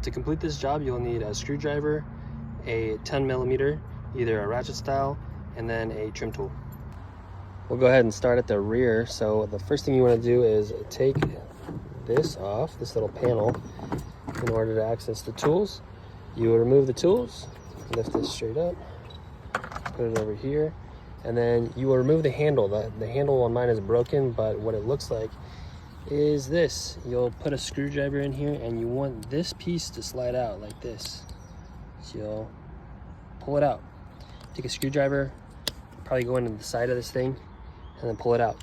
To complete this job, you'll need a screwdriver, a 10mm, either a ratchet style, and then a trim tool. We'll go ahead and start at the rear. So the first thing you want to do is take this off, this little panel. In order to access the tools, you will remove the tools, lift this straight up, put it over here, and then you will remove the handle. The handle on mine is broken, but what it looks like is this. You'll put a screwdriver in here and you want this piece to slide out like this. So you'll pull it out. Take a screwdriver, probably go into the side of this thing, and then pull it out.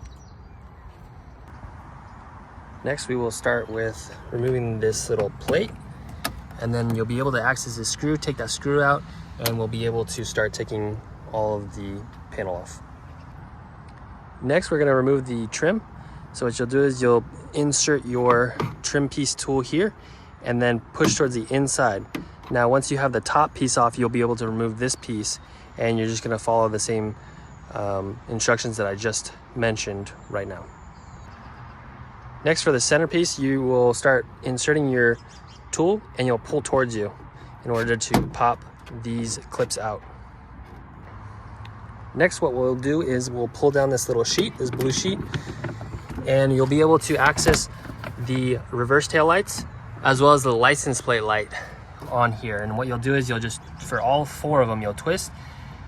Next, we will start with removing this little plate, and then you'll be able to access this screw, take that screw out, and we'll be able to start taking all of the panel off. Next, we're gonna remove the trim. So what you'll do is you'll insert your trim piece tool here and then push towards the inside. Now, once you have the top piece off, you'll be able to remove this piece, and you're just gonna follow the same instructions that I just mentioned right now. Next, for the centerpiece, you will start inserting your tool and you'll pull towards you in order to pop these clips out. Next, what we'll do is we'll pull down this little sheet, this blue sheet, and you'll be able to access the reverse tail lights as well as the license plate light on here. And what you'll do is you'll just, for all 4 of them, you'll twist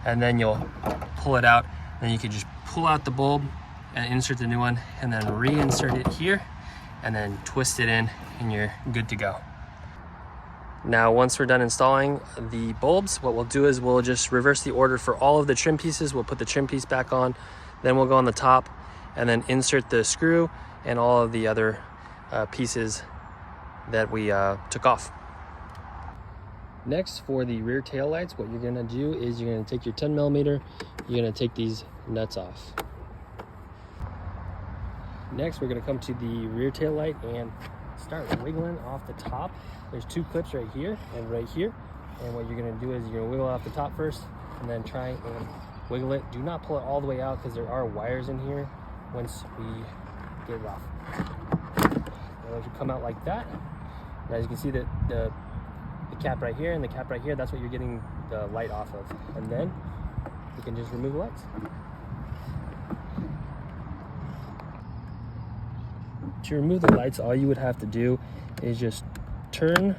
and then you'll pull it out. Then you can just pull out the bulb and insert the new one, and then reinsert it here, and then twist it in, and you're good to go. Now, once we're done installing the bulbs, what we'll do is we'll just reverse the order for all of the trim pieces. We'll put the trim piece back on, then we'll go on the top, and then insert the screw and all of the other pieces that we took off. Next, for the rear tail lights, what you're gonna do is you're gonna take your 10mm, you're gonna take these nuts off. Next, we're gonna come to the rear tail light and start wiggling off the top. There's 2 clips right here and right here. And what you're gonna do is you're gonna wiggle off the top first and then try and wiggle it. Do not pull it all the way out because there are wires in here once we get it off. And it should come out like that. Now, as you can see, the cap right here and the cap right here, that's what you're getting the light off of. And then you can just remove the lights. To remove the lights, all you would have to do is just turn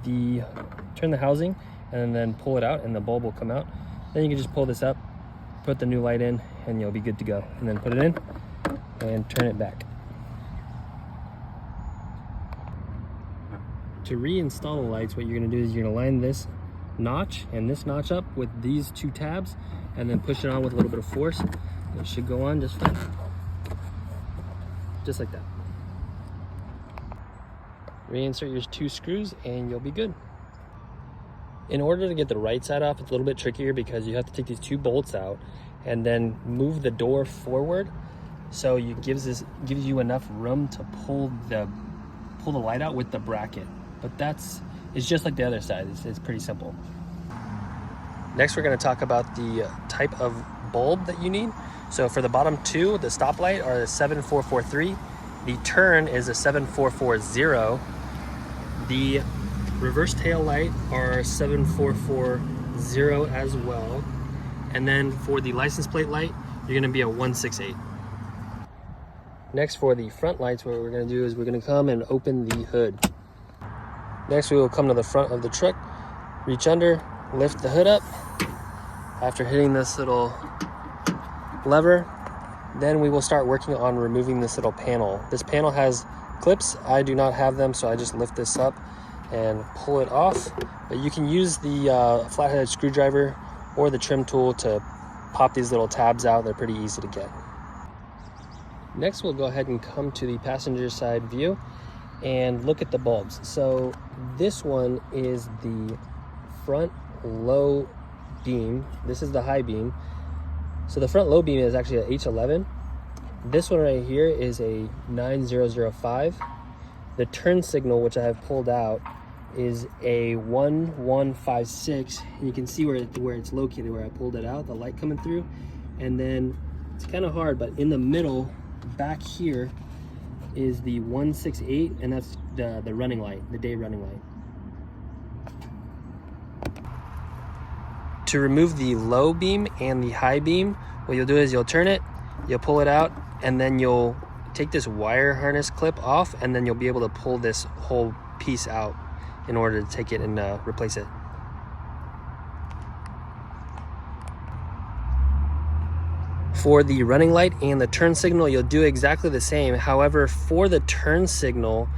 the housing and then pull it out, and the bulb will come out. Then you can just pull this up, put the new light in, and you'll be good to go. And then put it in and turn it back. To reinstall the lights, what you're going to do is you're going to line this notch and this notch up with these 2 tabs, and then push it on with a little bit of force. It should go on just fine. Just like that. Reinsert your 2 screws and you'll be good. In order to get the right side off, it's a little bit trickier because you have to take these 2 bolts out and then move the door forward, so it gives you enough room to pull the light out with the bracket. But it's just like the other side. It's pretty simple. Next, we're going to talk about the type of bulb that you need. So for the bottom 2, the stoplight are the 7443. The turn is a 7440. The reverse tail light are 7440 as well. And then for the license plate light, you're gonna be a 168. Next, for the front lights, what we're gonna do is we're gonna come and open the hood. Next, we will come to the front of the truck, reach under, lift the hood up. After hitting this little lever, then we will start working on removing this little panel. This panel has clips. I do not have them, so I just lift this up and pull it off. But you can use the flathead screwdriver or the trim tool to pop these little tabs out. They're pretty easy to get. Next, we'll go ahead and come to the passenger side view and look at the bulbs. So this one is the front low beam. This is the high beam. So the front low beam is actually a H11. This one right here is a 9005. The turn signal, which I have pulled out, is a 1156. And you can see where it's located, where I pulled it out, the light coming through. And then it's kind of hard, but in the middle, back here, is the 168, and that's the running light, the day running light. To remove the low beam and the high beam, what you'll do is you'll turn it, you'll pull it out, and then you'll take this wire harness clip off, and then you'll be able to pull this whole piece out in order to take it and replace it. For the running light and the turn signal, you'll do exactly the same. However, for the turn signal,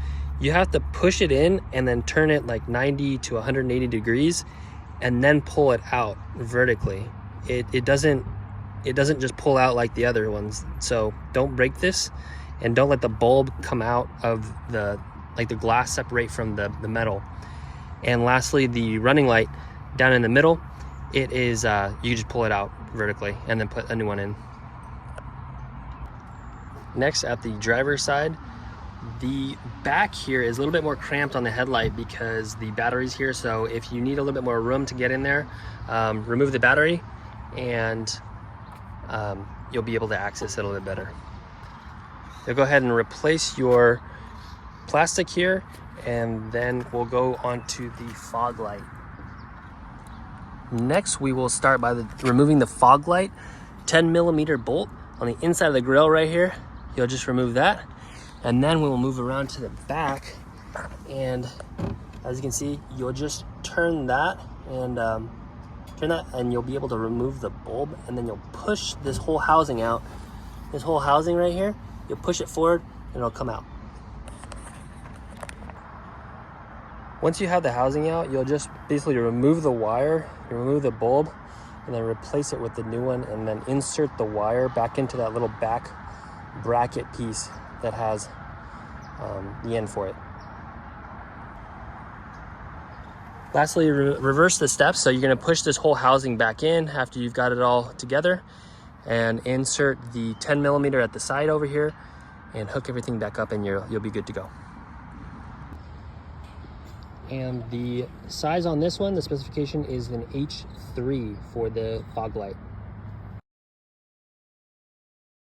you have to push it in and then turn it like 90 to 180 degrees and then pull it out vertically. It doesn't just pull out like the other ones. So don't break this, and don't let the bulb come out of the glass separate from the metal. And lastly, the running light down in the middle, it is you just pull it out vertically and then put a new one in. Next, at the driver's side, the back here is a little bit more cramped on the headlight because the battery's here. So if you need a little bit more room to get in there, remove the battery and you'll be able to access it a little bit better. You'll go ahead and replace your plastic here, and then we'll go on to the fog light. Next, we will start by removing the fog light 10mm bolt on the inside of the grill right here. You'll just remove that, and then we will move around to the back, and as you can see, you'll just turn that and you'll be able to remove the bulb, and then you'll push this whole housing out. This whole housing right here, you'll push it forward and it'll come out. Once you have the housing out, you'll just basically remove the wire, you remove the bulb, and then replace it with the new one, and then insert the wire back into that little back bracket piece that has the end for it. Lastly, reverse the steps. So you're going to push this whole housing back in after you've got it all together, and insert the 10mm at the side over here and hook everything back up, and you'll be good to go. And the size on this one, the specification is an H3 for the fog light.